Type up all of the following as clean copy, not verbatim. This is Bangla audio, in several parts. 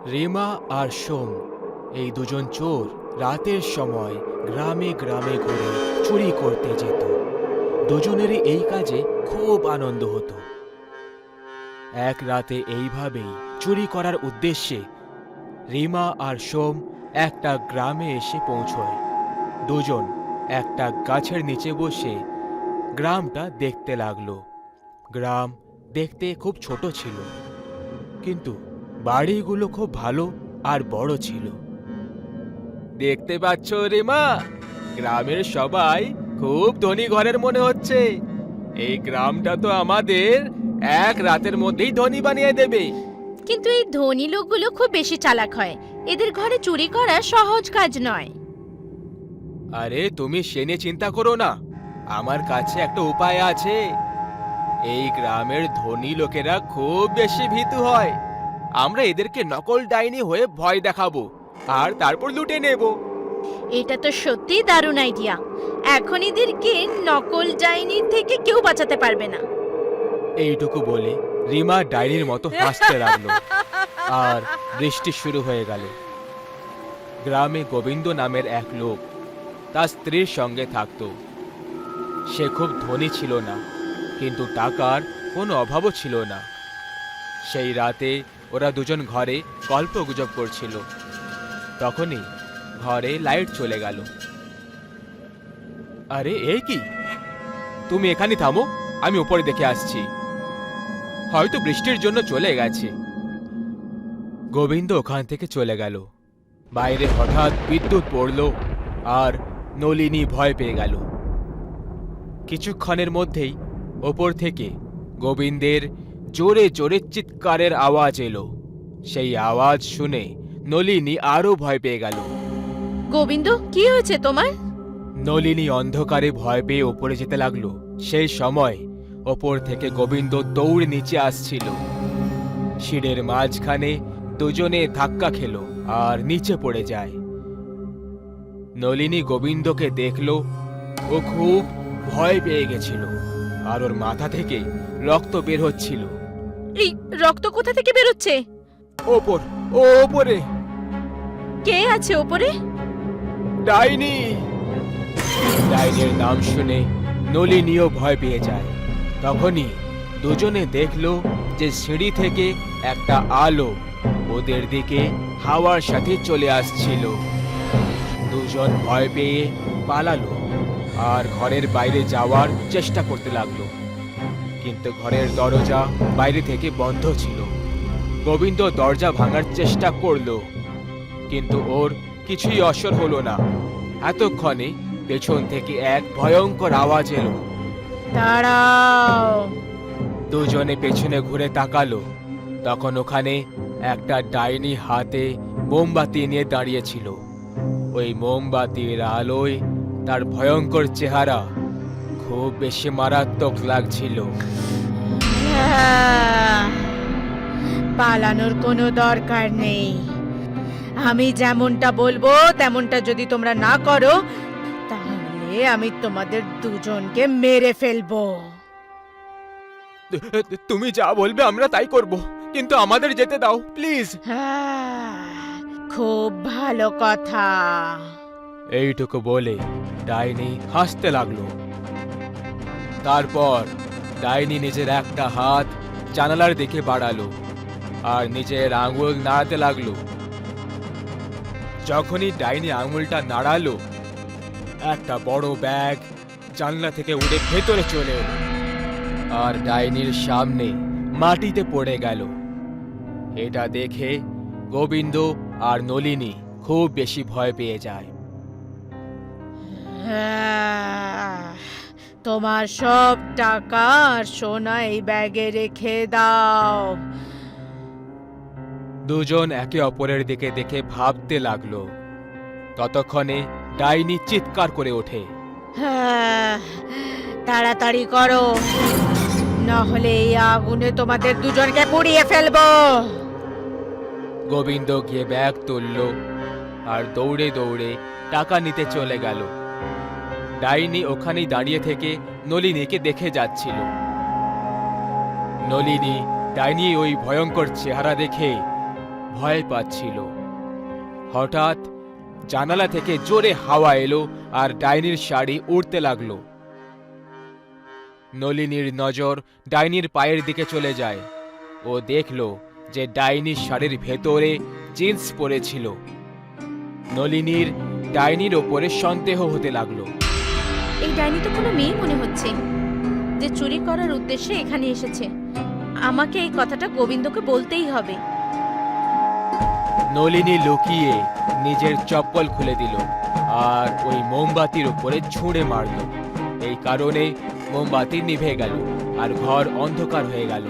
রিমা আর সোম এই দুজন চোর রাতের সময় গ্রামে গ্রামে ঘুরে চুরি করতে যেত। দুজনেরই এই কাজে খুব আনন্দ হতো। এক রাতে এইভাবেই চুরি করার উদ্দেশ্যে রিমা আর সোম একটা গ্রামে এসে পৌঁছয়। দুজন একটা গাছের নিচে বসে গ্রামটা দেখতে লাগলো। গ্রাম দেখতে খুব ছোট ছিল, কিন্তু বাড়িগুলো খুব ভালো আর বড় ছিল। দেখতে পাচ্ছ রিমা, গ্রামের সবাই খুব ধনী ঘরের মনে হচ্ছে। এই গ্রামটা তো আমাদের এক রাতের মধ্যেই ধনী বানিয়ে দেবে। কিন্তু এই ধনী লোকগুলো খুব বেশি চালাক হয়। এদের ঘরে চুরি করা সহজ কাজ নয়। আরে তুমি সে নিয়ে চিন্তা করো না, আমার কাছে একটা উপায় আছে। এই গ্রামের ধনী লোকেরা খুব বেশি ভীতু হয়। আমরা এদেরকে নকল ডাইনি হয়ে ভয় দেখাবো আর তারপর লুটে নেব। এটা তো সত্যি দারুণ আইডিয়া। এখন এদেরকে নকল ডাইনির থেকে কেউ বাঁচাতে পারবে না। এইটুকু বলে রিমা ডাইনির মতো হাসতে লাগলো আর বৃষ্টি শুরু হয়ে গেল। গ্রামে গোবিন্দ নামের এক লোক তার স্ত্রীর সঙ্গে থাকত। সে খুব ধনী ছিল না, কিন্তু টাকার কোনো অভাবও ছিল না। সেই রাতে ওরা দুজন ঘরে গল্পগুজব করছিল। তখনই ঘরে লাইট চলে গেল। আরে এ কি, তুমি এখানে থামো, আমি উপরে দেখে আসছি। হয়তো বৃষ্টির জন্য চলে গেছে। গোবিন্দ ওখান থেকে চলে গেল। বাইরে হঠাৎ বিদ্যুৎ পড়ল আর নলিনী ভয় পেয়ে গেল। কিছুক্ষণের মধ্যেই ওপর থেকে গোবিন্দের জোরে জোরে চিৎকারের আওয়াজ এলো। সেই আওয়াজ শুনে নলিনী আরো ভয় পেয়ে গেল। গোবিন্দ, কি হয়েছে তোমার? নলিনী অন্ধকারে ভয় পেয়ে ওপরে যেতে লাগলো। সেই সময় ওপর থেকে গোবিন্দ দৌড়ে নিচে আসছিল। সিঁড়ের মাঝখানে দুজনে ধাক্কা খেলো আর নিচে পড়ে যায়। নলিনী গোবিন্দকে দেখলো। ও খুব ভয় পেয়ে গেছিল আর ওর মাথা থেকে রক্ত বের হচ্ছিল। এই রক্ত কোথা থেকে বেরোচ্ছে? ওপরে কে আছে ওপরে? ডাইনি। ডাইনির নাম শুনে নলিনীও ভয় পেয়ে যায়। তখনই দুজনে দেখলো যে সিঁড়ি থেকে একটা আলো ওদের দিকে হাওয়ার সাথে চলে আসছিল। দুজন ভয় পেয়ে পালালো আর ঘরের বাইরে যাওয়ার চেষ্টা করতে লাগলো, কিন্তু ঘরের দরজা বাইরে থেকে বন্ধ ছিল। গোবিন্দ দরজা ভাঙার চেষ্টা করলো, কিন্তু ওর কিছুই অসর হলো না। এতক্ষণে পেছন থেকে এক ভয়ঙ্কর আওয়াজ এলো। দাঁড়াও! দুজনে পেছনে ঘুরে তাকালো। তখন ওখানে একটা ডাইনি হাতে মোমবাতি নিয়ে দাঁড়িয়েছিল। ওই মোমবাতির আলোয় তার ভয়ঙ্কর চেহারা খুব বেশি মারাত্মক লাগছিল। পালানোর কোনো দরকার নেই। আমি যেমনটা বলবো তেমনটা যদি তোমরা না করো, তাহলে আমি তোমাদের দুজনকে মেরে ফেলবো। তুমি যা বলবে আমরা তাই করব, কিন্তু আমাদের যেতে দাও প্লিজ। খুব ভালো কথা। এইটুকু বলে ডাইনি হাসতে লাগলো। তারপর ডাইনি নিজের একটা হাত জানালার দিকে বাড়ালো আর নিজের আঙুল নাড়াতে লাগলো। যখনই ডাইনি আঙুলটা নাড়ালো, একটা বড় ব্যাগ জানলা থেকে উড়ে ভেতরে চলে এলো আর ডাইনির সামনে মাটিতে পড়ে গেল। এটা দেখে গোবিন্দ আর নলিনী খুব বেশি ভয় পেয়ে যায়। তোমার সব টাকা আর সোনা এই ব্যাগে রেখে দাও। দুজন একে অপরের দিকে দেখে ভাবতে লাগলো। ততক্ষণে ডাইনি চিৎকার করে ওঠে। তাড়াতাড়ি করো, না হলে এই আগুনে তোমাদের দুজনকে পুড়িয়ে ফেলবো। গোবিন্দ গিয়ে ব্যাগ তুলল আর দৌড়ে দৌড়ে টাকা নিতে চলে গেল। ডাইনি ওখানেই দাঁড়িয়ে থেকে নলিনীকে দেখে যাচ্ছিল। নলিনী ডাইনি ওই ভয়ঙ্কর চেহারা দেখে ভয় পাচ্ছিল। হঠাৎ জানালা থেকে জোরে হাওয়া এলো আর ডাইনির শাড়ি উড়তে লাগলো। নলিনীর নজর ডাইনির পায়ের দিকে চলে যায়। ও দেখল যে ডাইনির শাড়ির ভেতরে জিন্স পরেছিল। নলিনীর ডাইনির ওপরে সন্দেহ হতে লাগলো। এই ডাইনি তো কোনো মেয়ে মনে হচ্ছে, যে চুরি করার উদ্দেশ্যে এখানে এসেছে। আমাকে এই কথাটা গোবিন্দকে বলতেই হবে। নলিনী লুকিয়ে নিজের চপ্পল খুলে দিল আর ওই মোমবাতির উপরে ছুঁড়ে মারল। এই কারণে মোমবাতি নিভে গেল আর ঘর অন্ধকার হয়ে গেল।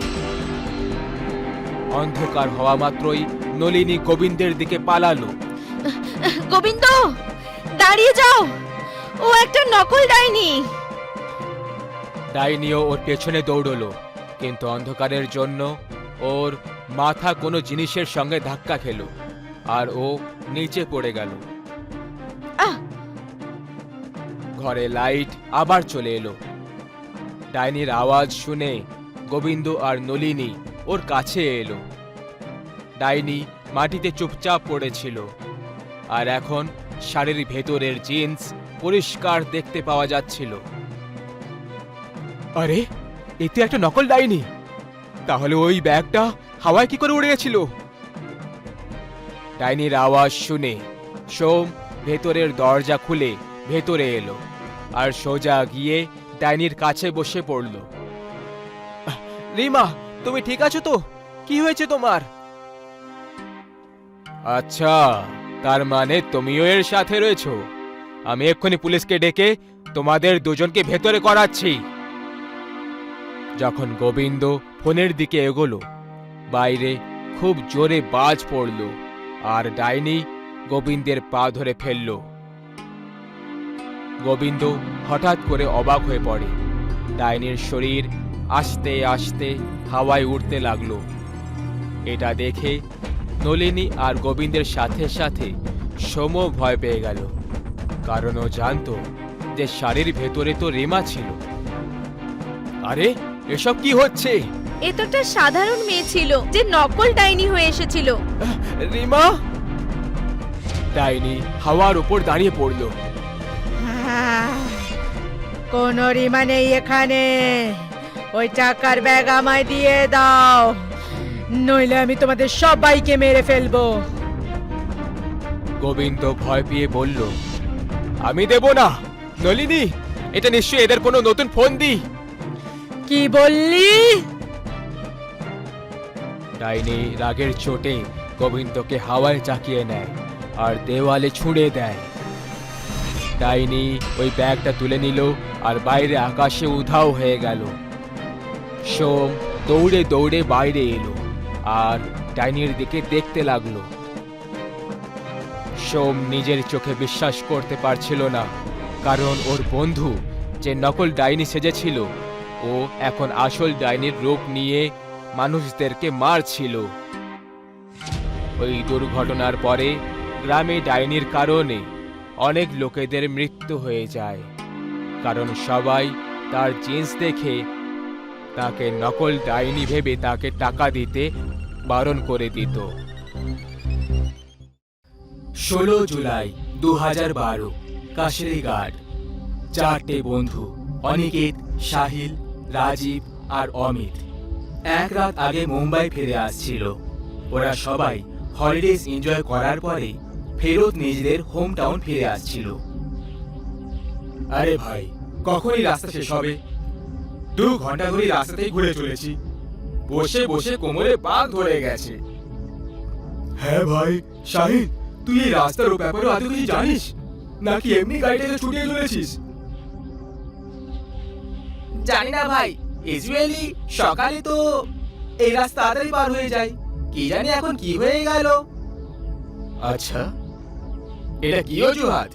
অন্ধকার হওয়া মাত্রই নলিনী গোবিন্দের দিকে পালালো। গোবিন্দ, দাঁড়িয়ে যাও, ও একটা নকল ডাইনি। ডাইনিও ওর পেছনে দৌড়লো, কিন্তু অন্ধকারের জন্য ওর মাথা কোনো জিনিসের সঙ্গে ধাক্কা খেলো আর ও নিচে পড়ে গেল। আহ! ঘরে লাইট আবার চলে এলো। ডাইনির আওয়াজ শুনে গোবিন্দ আর নলিনী ওর কাছে এলো। ডাইনি মাটিতে চুপচাপ পড়েছিল আর এখন শাড়ির ভেতরের জিন্স পরিষ্কার দেখতে পাওয়া যাচ্ছিল। আরে, এতে একটা নকল ডাইনি। তাহলে ওই ব্যাগটা হাওয়ায় কি করে উড়ে গেছিল? ডাইনির আওয়াজ শুনে সোম ভেতরের দরজা খুলে ভেতরে এলো আর সোজা গিয়ে ডাইনির কাছে বসে পড়ল। রিমা, তুমি ঠিক আছো তো? কি হয়েছে তোমার? আচ্ছা, তার মানে তুমিও এর সাথে রয়েছো। আমি এক্ষুনি পুলিশকে ডেকে তোমাদের দুজনকে ভেতরে করাচ্ছি। যখন গোবিন্দ ফোনের দিকে এগোলো, বাইরে খুব জোরে বাজ পড়ল আর ডাইনি গোবিন্দের পা ধরে ফেলল। গোবিন্দ হঠাৎ করে অবাক হয়ে পড়ে। ডাইনির শরীর আস্তে আস্তে হাওয়ায় উড়তে লাগলো। এটা দেখে নলিনী আর গোবিন্দের সাথে সাথে সোমও ভয় পেয়ে গেল, কারণ ও জানতো যে শাড়ির ভেতরে তো রিমা ছিল। আরে, এসব কি হচ্ছে? এ তো একটা সাধারণ মেয়ে ছিল যে নকল ডাইনি হয়ে এসেছিল। রিমা! ডাইনি হাওয়ার উপর দাঁড়িয়ে পড়ল। কোন রিমা নেই এখানে। ওই টাকার ব্যাগ আমায় দিয়ে দাও, নইলে আমি তোমাদের সবাইকে মেরে ফেলবো। গোবিন্দ ভয় পেয়ে বলল, আমি দেব না। নলিনী, এটা নিশ্চয়ই এদের কোনো নতুন ফোন দি। কি বললি? ডাইনি রাগের চোটে গোবিন্দকে হাওয়ায় চাকিয়ে নেয় আর দেওয়ালে ছুঁড়ে দেয়। ডাইনি ওই ব্যাগটা তুলে নিল আর বাইরে আকাশে উধাও হয়ে গেল। সোম দৌড়ে দৌড়ে বাইরে এলো আর ডাইনির দিকে দেখতে লাগলো। সোম নিজের চোখে বিশ্বাস করতে পারছিল না, কারণ ওর বন্ধু যে নকল ডাইনি সেজেছিল, ও এখন আসল ডাইনির রূপ নিয়ে মানুষদেরকে মারছিল। ওই দুর্ঘটনার পরে গ্রামে ডাইনির কারণে অনেক লোকেদের মৃত্যু হয়ে যায়, কারণ সবাই তার জিন্স দেখে তাকে নকল ডাইনি ভেবে তাকে টাকা দিতে বারণ করে দিত। 16 জুলাই 2012, কাশরিঘাট। 4টে বন্ধু, অনিকেত, সাহিল, রাজীব আর অমিত, এক রাত আগে মুম্বাই ফিরে আসছিল। ওরা সবাই হলিডেজ এনজয় করার পরে ফেরত নিজেদের হোম টাউন ফিরে আসছিল। আরে ভাই, কখনই রাস্তা শেষ হবে? 2 ঘন্টা ধরে রাস্তাতেই ঘুরে চলেছি, বসে বসে কোমরে বাঘ ধরে গেছে। হ্যাঁ ভাই শাহিদ, তুই এই রাস্তার ব্যাপারে আদৌ কিছু জানিস, নাকি এমনি গাড়িটাকে ছুটিয়ে চলেছিস? জানি না ভাই, ইউজুয়ালি সকালে তো এই রাস্তা তাড়াতাড়ি পার হয়ে যায়, কি জানি এখন কি হয়ে গেল। আচ্ছা, এটা কি অজুহাত?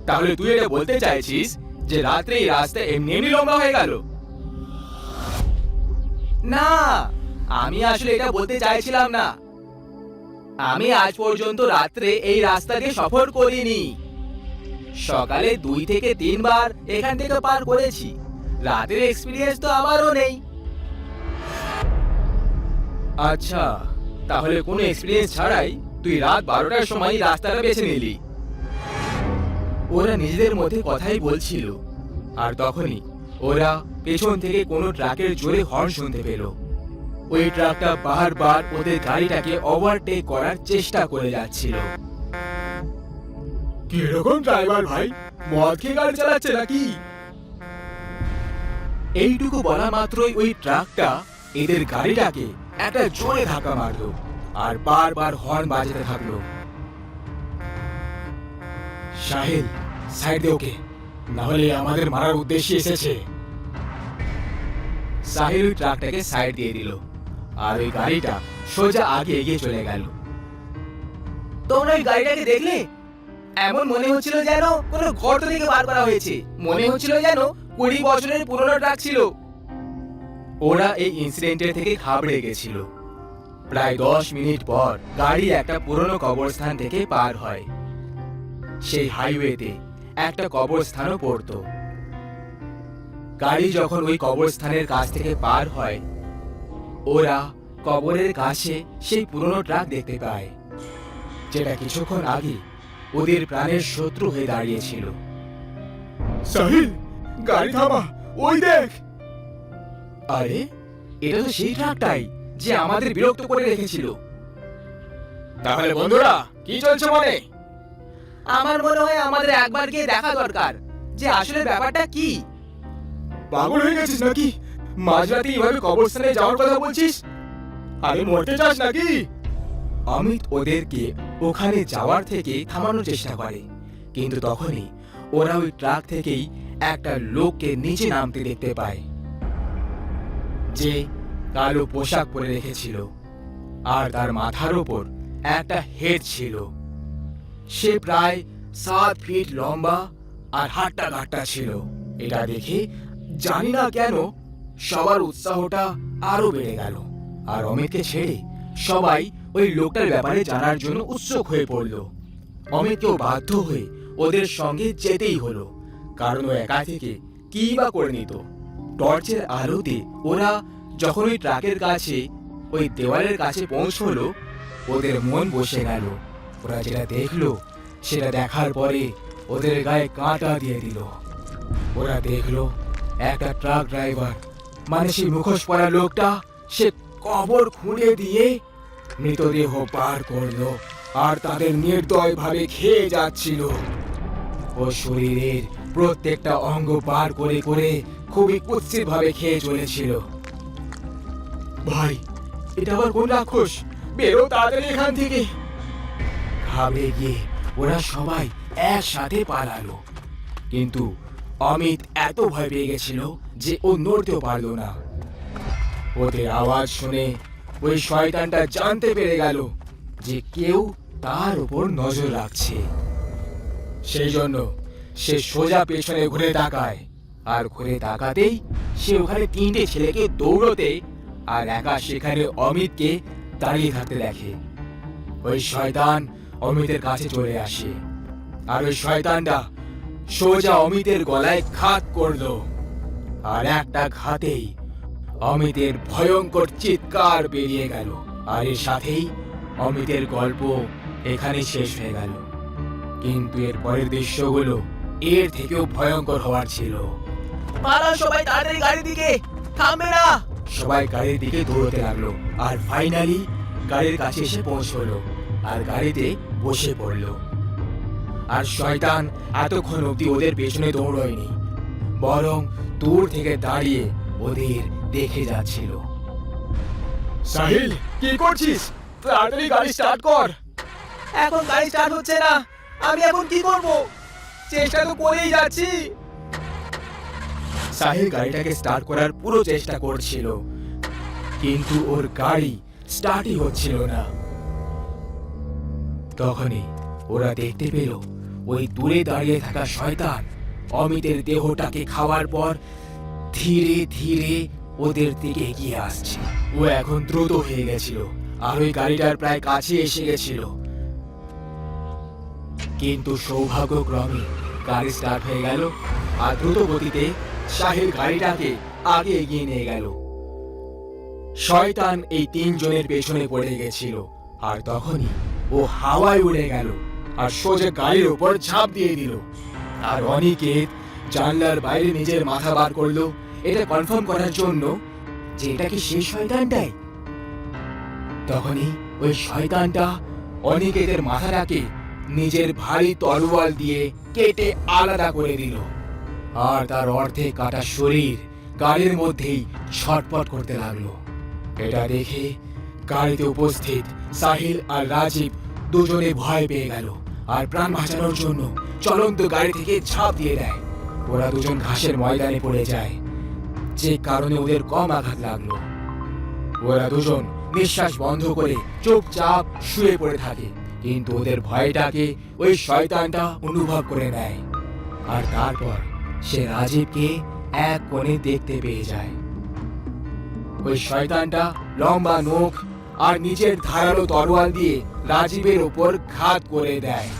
তাহলে তুই এটা বলতে চাইছিস যে রাত্রে এই রাস্তা এমনি এমনি লম্বা হয়ে গেল? না, আমি আসলে এটা বলতে চাইছিলাম না। আমি আজ পর্যন্ত রাত্রে এই রাস্তা দিয়ে সফর করিনি। সকালে 2 থেকে 3 বার এখান থেকে পার করেছি। রাতের এক্সপেরিয়েন্স তো আমারও নেই। আচ্ছা, তাহলে কোনো এক্সপিরিয়েন্স ছাড়াই তুই রাত 12টার সময় রাস্তাটা বেছে নিলি। ওরা নিজেদের মধ্যে কথাই বলছিল, আর তখনই ওরা পেছন থেকে কোনো ট্রাকের জোরে হর্ন শুনতে পেল। ওই ট্রাকটা বারবার ওদের গাড়িটাকে ওভারটেক করার চেষ্টা করে যাচ্ছিল। কিরকম ড্রাইভার ভাই, মদ খেয়ে গাড়ি চালাচ্ছে নাকি? এইটুকু বলা মাত্রই ওই ট্রাকটা এদের গাড়িটাকে একটা জোরে ধাক্কা মারলো আর বারবার হর্ন বাজাতে থাকলো। সাহিল, সাইড দে ওকে, না হলে আমাদের মারার উদ্দেশ্যে এসেছে। সাহিল ওই ট্রাকটাকে সাইড দিয়ে দিল আর ওই গাড়িটা সোজা আগে এগিয়ে চলে গেল। তোমরা ওই গাড়িটাকে দেখলে? এমন মনে হচ্ছিল যেন কোনো গর্ত থেকে বার করা হয়েছে। মনে হচ্ছিল যেন 20 বছরের পুরনো ট্রাক ছিল। ওরা এই ইনসিডেন্টের থেকে ঘাবড়ে গেছিল। প্রায় 10 মিনিট পর গাড়ি একটা পুরনো কবরস্থান থেকে পার হয়। সেই হাইওয়েতে একটা কবরস্থানও পড়তো। গাড়ি যখন ওই কবরস্থানের কাছ থেকে পার হয়, ওরা কবরের কাছে সেই পুরনো ট্রাক দেখতে পায়, যেটা কিছুক্ষণ আগে ওদের প্রাণের শত্রু হয়ে দাঁড়িয়েছিল। সাহিল, গাড়ি থামা, ওই দেখ। আরে, এটা তো সেই ট্রাকটাই যে আমাদের বিরক্ত করে রেখেছিল। তাহলে বন্ধুরা, কি চলছে মানে? আমার মনে হয় আমাদের একবার গিয়ে দেখা দরকার যে আসলে ব্যাপারটা কি। পাগল হয়ে গেছিস নাকি? মাঝরাতে এইভাবে কবরস্থানে যাওয়ার কথা বলছিস? আরে মরতে চাস নাকি? অমিত ওদেরকে ওখানে যাওয়ার থেকে থামানোর চেষ্টা করে, কিন্তু তখনই ওরা ওই ট্রাক থেকেই একটা লোককে নিচে নামতে দেখতে পায়, যে কালো পোশাক পরে রেখেছিল আর তার মাথার ওপর একটা হেড ছিল। সে প্রায় 7 ফিট লম্বা আর হাট্টা ঘাট্টা ছিল। এটা দেখে জানি না কেন সবার উৎসাহটা আরো বেড়ে গেল, আর অমিতকে ছেড়ে সবাই ওই লোকটার ব্যাপারে জানার জন্য উৎসুক হয়ে পড়ল। অমিতকেও বাধ্য হয়ে ওদের সঙ্গে যেতেই হলো, কারণ ও একা থেকে কি বা করে নিত। টর্চের আলোতে ওরা যখন ওই ট্রাকের কাছে, ওই দেওয়ালের কাছে পৌঁছলো, ওদের মন বসে গেল। ওরা যেটা দেখলো সেটা দেখার পরে ওদের গায়ে কাঁটা দিয়ে দিল। ওরা দেখলো একটা ট্রাক ড্রাইভার, মানে সেই মুখোশ পরা লোকটা, সে কবর খুঁড়ে দিয়ে মৃতদেহ পার করলো আর তাদের নির্দয়ভাবে খেয়ে যাচ্ছিল। ও শরীরের প্রত্যেকটা অঙ্গ পার করে করে খুবই কুৎসিত ভাবে খেয়ে চলেছিল। ভাই, এটা আবার কোন রাক্ষস? বেরো তাড়াতাড়ি এখান থেকে। ঘাবড়ে গিয়ে ওরা সবাই একসাথে পালালো, কিন্তু অমিত এত ভয় পেয়ে গেছিল যে ও নড়তেও পারলো না। ওদের আওয়াজ শুনে ওই শয়তানটা জানতে পেরে গেল যে কেউ তার উপর নজর রাখছে। সেই জন্য সে সোজা পেছনে ঘুরে তাকায়, আর ঘুরে তাকাতেই সে ওখানে 3টে ছেলেকে দৌড়তে আর একা সেখানে অমিতকে দাঁড়িয়ে থাকতে দেখে। ওই শয়তান অমিতের কাছে চলে আসে, আর ওই শয়তানটা সোজা অমিতের গলায় ঘাত করলো, আর একটা ঘাতেই অমিতের ভয়ঙ্কর চিৎকার বেরিয়ে গেল। আর এর সাথেই অমিতের গল্প এখানে শেষ হয়ে গেল। কিন্তু এর পরের দৃশ্যগুলো এর থেকেও ভয়ঙ্কর হওয়ার ছিল। পালা সবাই তাড়াতাড়ি গাড়ির দিকে, থামবে না। সবাই গাড়ির দিকে দৌড়তে লাগলো, আর ফাইনালি গাড়ির কাছে এসে পৌঁছলো আর গাড়িতে বসে পড়লো। আর শয়তান এতক্ষণ অব্দি ওদের পেছনে দৌড়য়নি, বরং দূর থেকে দাঁড়িয়ে ওদের দেখে যাচ্ছিল। সাহিল, কি করছিস? তাড়াতাড়ি গাড়ি স্টার্ট কর। এখন গাড়ি স্টার্ট হচ্ছে না, আমি এখন কি করব? চেষ্টা তো করেই যাচ্ছি। সাহিল গাড়িটাকে স্টার্ট করার পুরো চেষ্টা করছিল, কিন্তু ওর গাড়ি স্টার্টই হচ্ছিল না। তখনই ওরা দেখতে পেল ওই দূরে দাঁড়িয়ে থাকা শয়তান অমিতের দেহটাকে খাওয়ার পর ধীরে ধীরে ওদের দিকে এগিয়ে আসছে। ও এখন দ্রুত হয়ে গেছিল, আর ওই গাড়িটার প্রায় কাছে এসে গেছিল। কিন্তু সৌভাগ্যক্রমে গাড়ি স্টার্ট হয়ে গেল, আর দ্রুত গতিতে সাহিল গাড়িটাকে আগে এগিয়ে নিয়ে গেল। শয়তান এই তিনজনের পেছনে পড়ে গেছিল, আর তখনই ও হাওয়ায় উড়ে গেল আর সোজা গাড়ির উপর ঝাঁপ দিয়ে দিল। আর অনিকেত জানলার বাইরে নিজের মাথা বার করলো, এটা কনফার্ম করার জন্য যে এটা কি সেই শয়তানটাই। তখনই ওই শয়তানটা অনিকেতের মাথাটাকে নিজের ভারী তরোয়াল দিয়ে কেটে আলাদা করে দিল, আর তার অর্ধেক কাটা শরীর গাড়ির মধ্যেই ছটপট করতে লাগলো। এটা দেখে গাড়িতে উপস্থিত সাহিল আর রাজীব দুজনে ভয় পেয়ে গেল আর প্রাণ বাঁচানোর জন্য চলন্ত গাড়ি থেকে ঝাঁপ দিয়ে দেয়। ওরা দুজন ঘাসের ময়দানে পড়ে যায়, যে কারণে ওদের কম আঘাত লাগলো। ওরা দুজন নিঃশ্বাস বন্ধ করে চুপচাপ শুয়ে পড়ে থাকে, কিন্তু ওদের ভয়টাকে ওই শয়তানটা অনুভব করে নেয়। আর তারপর সে রাজীবকে এক কোণে দেখতে পেয়ে যায়। ওই শয়তানটা লম্বা নখ আর নিজের ধারালো তরোয়াল দিয়ে রাজীবের উপর ঘাত করে দেয়,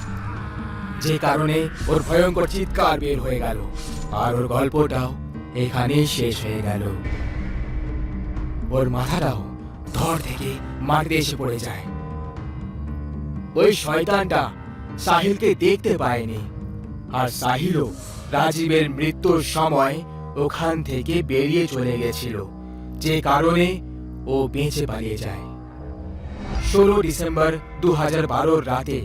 যে কারণে ওর ভয়ঙ্কর চিৎকার বের হয়ে গেল। আর ওর গল্পটাও এখানেই শেষ হয়ে গেল। ওর মাথাটাও ধড় থেকে মাটিতে এসে পড়ে যায়। ওই শয়তানটা সাহিলকে দেখতে পায়নি, আর সাহিলও রাজীবের মৃত্যুর সময় ওখান থেকে বেরিয়ে চলে গেছিল, যে কারণে ও বেঁচে পালিয়ে যায়। 16 ডিসেম্বর 2012 রাতে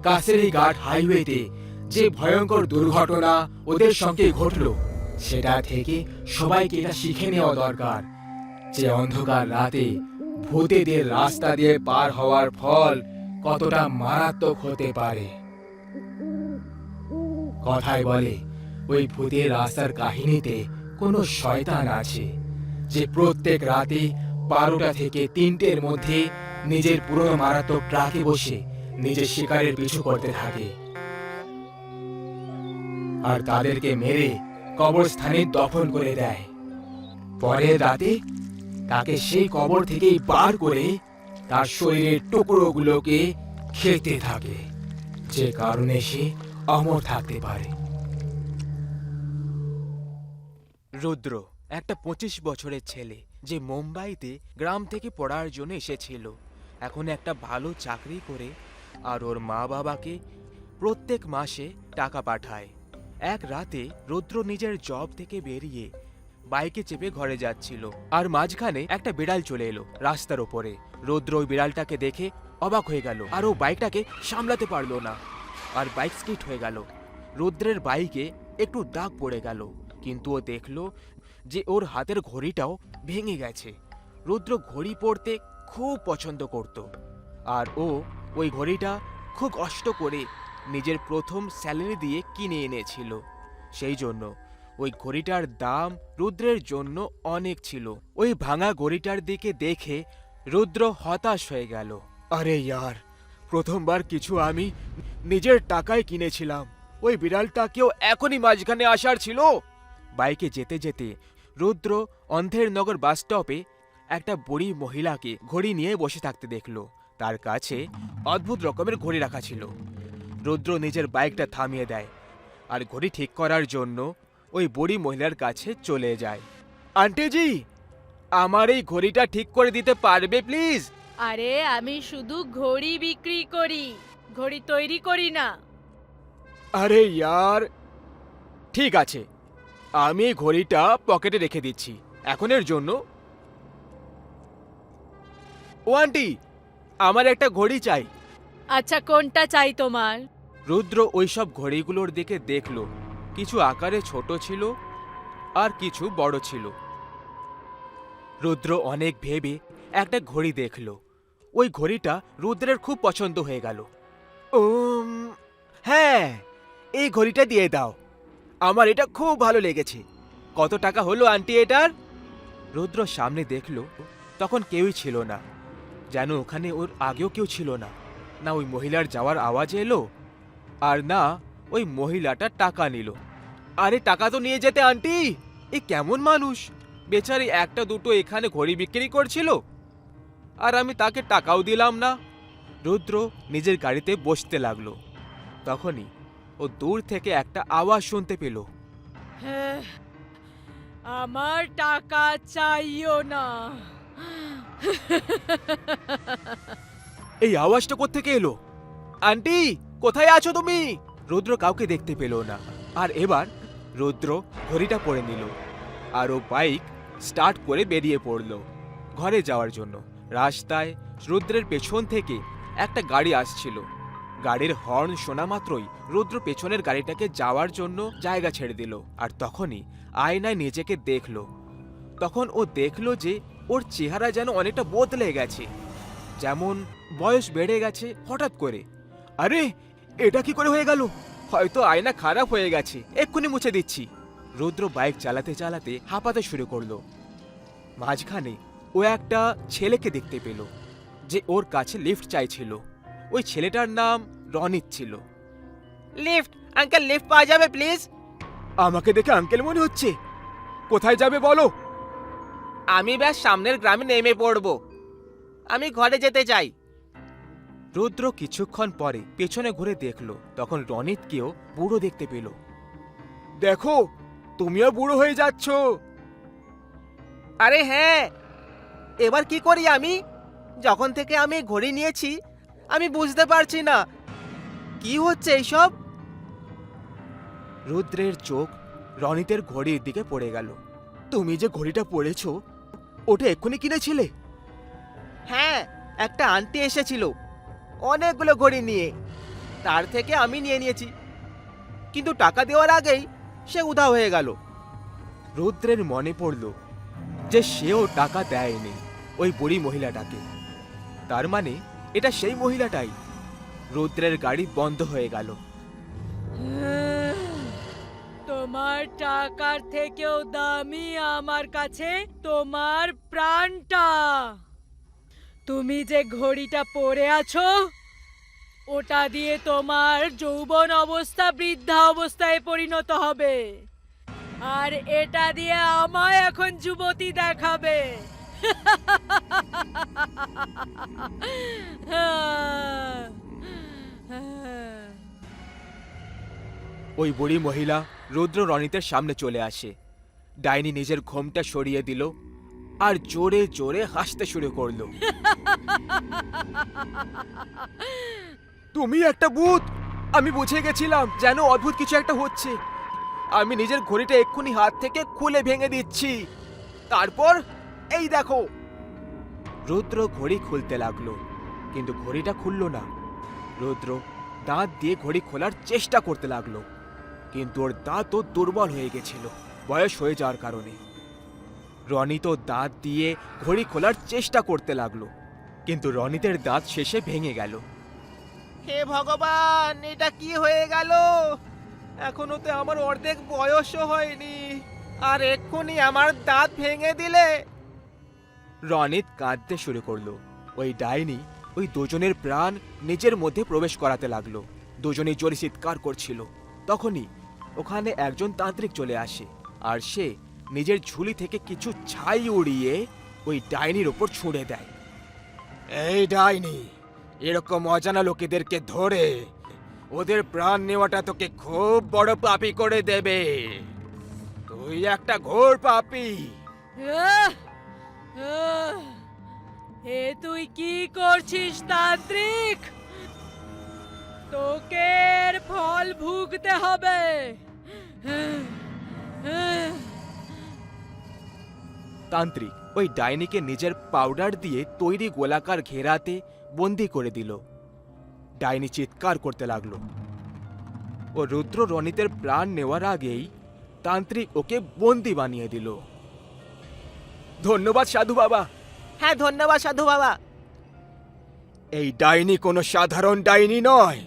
কাছেরি ঘাট হাইওয়েতে যে ভয়ঙ্কর দুর্ঘটনা ওদের সঙ্গে ঘটলো, সেটা থেকে সবাইকে এটা শিখে নেওয়া দরকার যে অন্ধকার রাতে ভূতেদের রাস্তা দিয়ে পার হওয়ার ফল কতটা মারাত্মক হতে পারে। কথায় বলে ওই ভূতের রাস্তার কাহিনীতে কোনো শয়তান আছে যে প্রত্যেক রাতে 12টা থেকে 3টের মধ্যে নিজের পুরনো মারাত্মক ট্রাকে বসে নিজের শিকারের পিছু করতে থাকে, আর তাদেরকে মেরে কবরস্থানে দফন করে দেয়। পরের রাতে তাকে সেই কবর থেকেই বার করে তার শরীরের টুকরোগুলোকে খেতে থাকে, যে কারণে সে অমর থাকতে পারে। রুদ্র একটা 25 বছরের ছেলে, যে মুম্বাইতে গ্রাম থেকে পড়ার জন্য এসেছিল। এখন একটা ভালো চাকরি করে আর ওর মা বাবাকে প্রত্যেক মাসে টাকা পাঠায়। এক রাতে রুদ্র নিজের জব থেকে বেরিয়ে বাইকে চেপে ঘরে যাচ্ছিল, আর মাঝখানে একটা বিড়াল চলে এলো রাস্তার ওপরে। রুদ্র ওই বিড়ালটাকে দেখে অবাক হয়ে গেল, আর ও বাইকটাকে সামলাতে পারলো না, আর বাইক স্কিড হয়ে গেল। রুদ্রের বাইকে একটু দাগ পড়ে গেল, কিন্তু ও দেখলো যে ওর হাতের ঘড়িটাও ভেঙে গেছে। রুদ্র ঘড়ি পরতে খুব পছন্দ করত, আর ও ওই ঘড়িটা খুব কষ্ট করে নিজের প্রথম স্যালারি দিয়ে কিনে এনেছিল। সেই জন্য ওই ঘড়িটার দাম রুদ্রের জন্য অনেক ছিল। ওই ভাঙা ঘড়িটার দিকে দেখে রুদ্র হতাশ হয়ে গেল। আরে ইয়ার, প্রথমবার কিছু আমি নিজের টাকায় কিনেছিলাম, ওই বিড়ালটাকেও এখনই মাঝখানে আসার ছিল। বাইকে যেতে যেতে রুদ্র অন্ধের নগর বাস স্টপে একটা বুড়ি মহিলাকে ঘড়ি নিয়ে বসে থাকতে দেখলো। তার কাছে অদ্ভুত রকমের ঘড়ি রাখা ছিল। রুদ্র নিজের বাইকটা থামিয়ে দেয় আর ঘড়ি ঠিক করার জন্য ওই বুড়ি মহিলার কাছে চলে যায়। আন্টিজি, আমার এই ঘড়িটা ঠিক করে দিতে পারবে প্লিজ? আরে আমি শুধু ঘড়ি বিক্রি করি, ঘড়ি তৈরি করি না। আরে ইয়ার, ঠিক আছে, আমি এই ঘড়িটা পকেটে রেখে দিচ্ছি এখনের জন্য। ও আন্টি, আমার একটা ঘড়ি চাই। আচ্ছা, কোনটা চাই তোমার? রুদ্র ওইসব ঘড়িগুলোর দিকে দেখলো, কিছু আকারে ছোট ছিল আর কিছু বড় ছিল। রুদ্র অনেক ভেবে একটা ঘড়ি দেখলো। ওই ঘড়িটা রুদ্রের খুব পছন্দ হয়ে গেল। হ্যাঁ, এই ঘড়িটা দিয়ে দাও, আমার এটা খুব ভালো লেগেছে। কত টাকা হলো আন্টি এটার? রুদ্র সামনে দেখলো, তখন কেউই ছিল না, যেন ওখানে ওর আগেও কেউ ছিল না। না ওই মহিলার যাওয়ার আওয়াজ এলো, আর না ওই মহিলাটা টাকা নিল। আরে টাকা তো নিয়ে যেতে আন্টি, এ কেমন মানুষ, বেচারি একটা দুটো এখানে ঘড়ি বিক্রি করছিল আর আমি তাকে টাকাও দিলাম না। রুদ্র নিজের গাড়িতে বসতে লাগলো। তখনই ও দূর থেকে একটা আওয়াজ শুনতে পেল। আমার টাকা চাইও না, এই আওয়াজটা কোত্থেকে এলো? আন্টি, কোথায় আছো তুমি? রুদ্র কাউকে দেখতে পেল না। আর এবার রুদ্র ঘড়িটা পরে নিল আর ও বাইক স্টার্ট করে বেরিয়ে পড়ল ঘরে যাওয়ার জন্য। রাস্তায় রুদ্রের পেছন থেকে একটা গাড়ি আসছিল। গাড়ির হর্ন শোনা মাত্রই রুদ্র পেছনের গাড়িটাকে যাওয়ার জন্য জায়গা ছেড়ে দিল। আর তখনই আয়নায় নিজেকে দেখলো। তখন ও দেখলো যে ওর চেহারা যেন অনেকটা বদলে গেছে, যেমন বয়স বেড়ে গেছে হঠাৎ করে। আরে, এটা কি করে হয়ে গেল? হয়তো আয়না খারাপ হয়ে গেছে, এক্ষুনি মুছে দিচ্ছি। রুদ্র বাইক চালাতে চালাতে হাঁপাতে শুরু করলো। মাঝখানে ও একটা ছেলেকে দেখতে পেল যে ওর কাছে লিফট চাইছিল। ওই ছেলেটার নাম রনিত ছিল। লিফট আঙ্কেল, লিফট পাওয়া যাবে প্লিজ? আমাকে দেখে আঙ্কেল মনে হচ্ছে। কোথায় যাবে বলো? আমি ব্যাস সামনের গ্রামে নেমে পড়বো। আমি ঘরে যেতে চাই। রুদ্র কিছুক্ষণ পরে পেছনে ঘুরে দেখলো, তখন রনিতকেও বুড়ো দেখতে পেল। দেখো, তুমিও বুড়ো হয়ে যাচ্ছ। আরে হ্যাঁ, এবার কি করি আমি? যখন থেকে আমি ঘড়ি নিয়েছি আমি বুঝতে পারছি না কি হচ্ছে এইসব। রুদ্রের চোখ রনিতের ঘড়ির দিকে পড়ে গেল। তুমি যে ঘড়িটা পড়েছ, ওটা এক্ষুনি কিনেছিলে? হ্যাঁ, একটা আন্টি এসেছিল অনেকগুলো ঘড়ি নিয়ে, তার থেকে আমি নিয়ে নিয়েছি, কিন্তু টাকা দেওয়ার আগেই সে উধাও হয়ে গেল। রুদ্রের মনে পড়ল যে সেও টাকা দেয়নি ওই বুড়ি মহিলাটাকে। তার মানে এটা সেই মহিলাটাই। রুদ্রের গাড়ি বন্ধ হয়ে গেল। তোমার টাকার থেকেও দামি আমার কাছে তোমার প্রাণটা। তুমি যে ঘড়িটা পরে আছো, ওটা দিয়ে তোমার যৌবন অবস্থা বৃদ্ধা অবস্থায় পরিণত হবে, আর এটা দিয়ে আমায় এখন যুবতী দেখাবে। ওই বুড়ি মহিলা রুদ্র রনিতের সামনে চলে আসে। ডাইনি নিজের ঘোমটা সরিয়ে দিল আর জোরে জোরে হাসতে শুরু করলো। তুমি একটা ভূত! আমি বুঝে গেছিলাম যেন অদ্ভুত কিছু একটা হচ্ছে। আমি নিজের ঘড়িটা এক্ষুনি হাত থেকে খুলে ভেঙে দিচ্ছি, তারপর এই দেখো। রুদ্র ঘড়ি খুলতে লাগলো, কিন্তু ঘড়িটা খুলল না। রুদ্র দাঁত দিয়ে ঘড়ি খোলার চেষ্টা করতে লাগলো, কিন্তু ওর দাঁতও দুর্বল হয়ে গেছিল বয়স হয়ে যাওয়ার কারণে। রনিত দাঁত দিয়ে ঘড়ি খোলার চেষ্টা করতে লাগলো, কিন্তু রনিতের দাঁত শেষে ভেঙে গেল। হে ভগবান, এটা কি হয়ে গেল? এখনো তো আমার অর্ধেক বয়সও হয়নি, আর এক্ষুনি আমার দাঁত ভেঙে দিলে। রনিত কাঁদতে শুরু করলো। ওই ডাইনি ওই দুজনের প্রাণ নিজের মধ্যে প্রবেশ করাতে লাগলো। দুজনেই জোরে চিৎকার করছিল। তখনই ওখানে একজন তান্ত্রিক চলে আসে, আর সে নিজের ঝুলি থেকে কিছু ছাই উড়িয়ে ওই ডাইনির ওপর ছুঁড়ে দেয়। এই ডাইনি, এরকম অজানা লোকেদেরকে ধরে ওদের প্রাণ নেওয়াটা তোকে খুব বড় পাপী করে দেবে। তুই একটা ঘোর পাপী। এ তুই কি করছিস তান্ত্রিক? তোকে এর ফল ভুগতে হবে। তান্ত্রিক ওই ডাইনিকে নিজের পাউডার দিয়ে তৈরি গোলাকার ঘেরাতে বন্দি করে দিল। ডাইনি চিৎকার করতে লাগলো। ও রুদ্র রনিতের প্রাণ নেওয়ার আগেই তান্ত্রিক ওকে বন্দি বানিয়ে দিল। ধন্যবাদ সাধু বাবা। হ্যাঁ, ধন্যবাদ সাধু বাবা। এই ডাইনি কোনো সাধারণ ডাইনি নয়।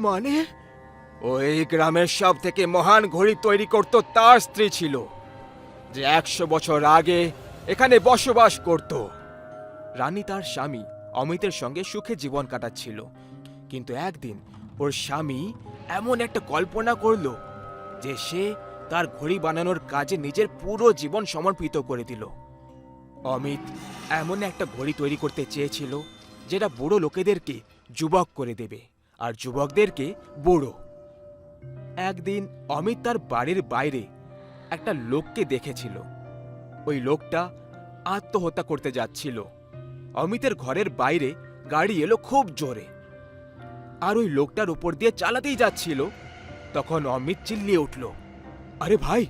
মানে ওই গ্রামের সব থেকে মহান ঘড়ি তৈরি করত তার স্ত্রী ছিল, যে 100 বছর আগে এখানে বসবাস করত। রানী তার স্বামী অমিতের সঙ্গে সুখে জীবন কাটাচ্ছিল, কিন্তু একদিন ওর স্বামী এমন একটা কল্পনা করলো যে সে তার ঘড়ি বানানোর কাজে নিজের পুরো জীবন সমর্পিত করে দিল। অমিত এমন একটা ঘড়ি তৈরি করতে চেয়েছিল যেটা বুড়ো লোকেদেরকে যুবক করে দেবে আর যুবকদেরকে বুড়ো। একদিন অমিত তার বাড়ির বাইরে একটা লোককে দেখেছিল। ওই লোকটা আত্মহত্যা করতে যাচ্ছিল। অমিতের ঘরের বাইরে গাড়ি এলো খুব জোরে, আর ওই লোকটার উপর দিয়ে চালাতেই যাচ্ছিল। তখন অমিত চিল্লিয়ে উঠল, আরে ভাই,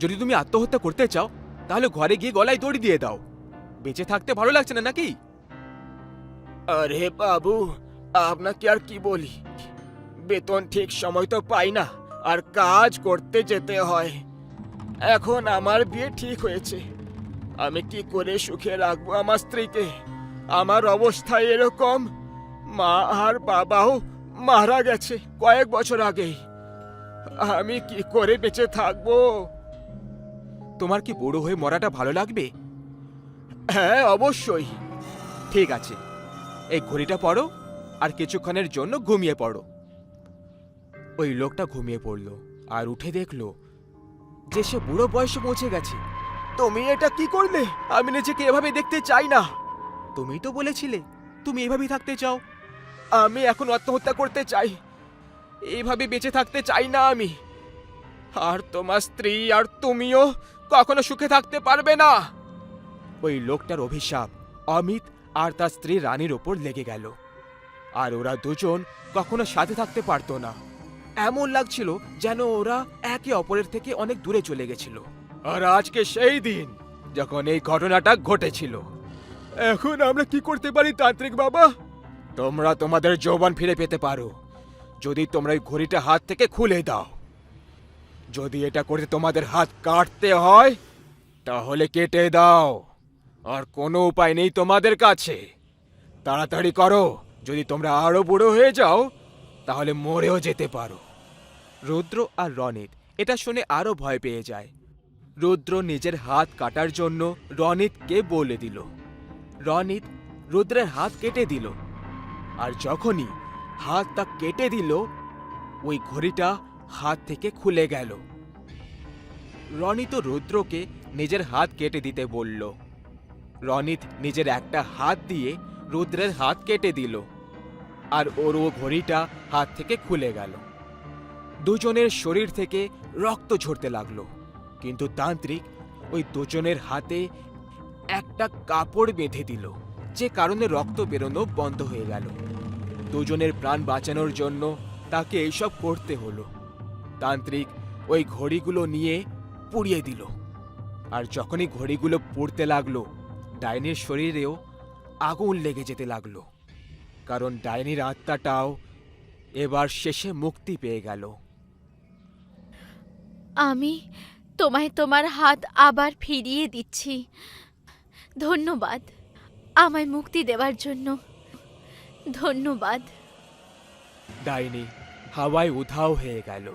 যদি তুমি আত্মহত্যা করতে চাও তাহলে ঘরে গিয়ে গলায় দড়ি দিয়ে দাও। বেঁচে থাকতে ভালো লাগছে না নাকি? আরে বাবু, আপনাকে আর কি বলি, বেতন ঠিক সময় তো পাই না, আর কাজ করতে যেতে হয়। এখন আমার বিয়ে ঠিক হয়েছে, আমি কি করে সুখে রাখবো আমার স্ত্রীকে? আমার অবস্থা এরকম, মা আর বাবাও মারা গেছে কয়েক বছর আগেই। আমি কি করে বেঁচে থাকবো? তোমার কি বুড়ো হয়ে মরাটা ভালো লাগবে? হ্যাঁ, অবশ্যই। ঠিক আছে, এই ঘড়িটা পড়ো আর কিছুক্ষণের জন্য ঘুমিয়ে পড়ো। ওই লোকটা ঘুমিয়ে পড়ল আর উঠে দেখলো যে সে বুড়ো বয়সে পৌঁছে গেছে। তুমি এটা কি করলে? আমি নিজেকে এভাবে দেখতে চাই না। তুমি তো বলেছিলে তুমি এভাবেই থাকতে চাও। আমি এখন আত্মহত্যা করতে চাই, এইভাবে বেঁচে থাকতে চাই না আমি। আর তোমার স্ত্রী আর তুমিও কখনো সুখে থাকতে পারবে না। ওই লোকটার অভিশাপ অমিত আর তার স্ত্রী রানীর ওপর লেগে গেল, আর ওরা দুজন কখনো সাথে থাকতে পারতো না। এমন লাগছিল যেন ওরা একে অপরের থেকে অনেক দূরে চলে গেছিল। আর আজকে সেই দিন যখন এই ঘটনাটা ঘটেছিল। এখন আমরা কি করতে পারি তান্ত্রিক বাবা? তোমরা তোমাদের যৌবন ফিরে পেতে পারো যদি তোমরা এই ঘড়িটা হাত থেকে খুলে দাও। যদি এটা করতে তোমাদের হাত কাটতে হয় তাহলে কেটে দাও, আর কোনো উপায় নেই তোমাদের কাছে। তাড়াতাড়ি করো, যদি তোমরা আরো বুড়ো হয়ে যাও তাহলে মরেও যেতে পারো। রুদ্র আর রনিত এটা শুনে আরো ভয় পেয়ে যায়। রুদ্র নিজের হাত কাটার জন্য রনিতকে বলে দিল। রনিত রুদ্রের হাত কেটে দিল, আর যখনই হাতটা কেটে দিল ওই ঘড়িটা হাত থেকে খুলে গেল। রনিত রুদ্রকে নিজের হাত কেটে দিতে বলল। রনিত নিজের একটা হাত দিয়ে রুদ্রের হাত কেটে দিল, আর ওর ও ঘড়িটা হাত থেকে খুলে গেল। দুজনের শরীর থেকে রক্ত ঝরতে লাগলো, কিন্তু তান্ত্রিক ওই দুজনের হাতে একটা কাপড় বেঁধে দিল, যে কারণে রক্ত বেরোনো বন্ধ হয়ে গেল। দুজনের প্রাণ বাঁচানোর জন্য তাকে এইসব করতে হলো। তান্ত্রিক ওই ঘড়িগুলো নিয়ে পুড়িয়ে দিল, আর যখনই ঘড়িগুলো পুড়তে লাগলো ডাইনির শরীরেও আগুন লেগে যেতে লাগলো, কারণ ডাইনির আত্মাটাও এবার শেষে মুক্তি পেয়ে গেল। আমি তোমায় তোমার হাত আবার ফিরিয়ে দিচ্ছি। ধন্যবাদ আমায় মুক্তি দেওয়ার জন্য। ধন্যবাদ। ডাইনি হাওয়ায় উধাও হয়ে গেল।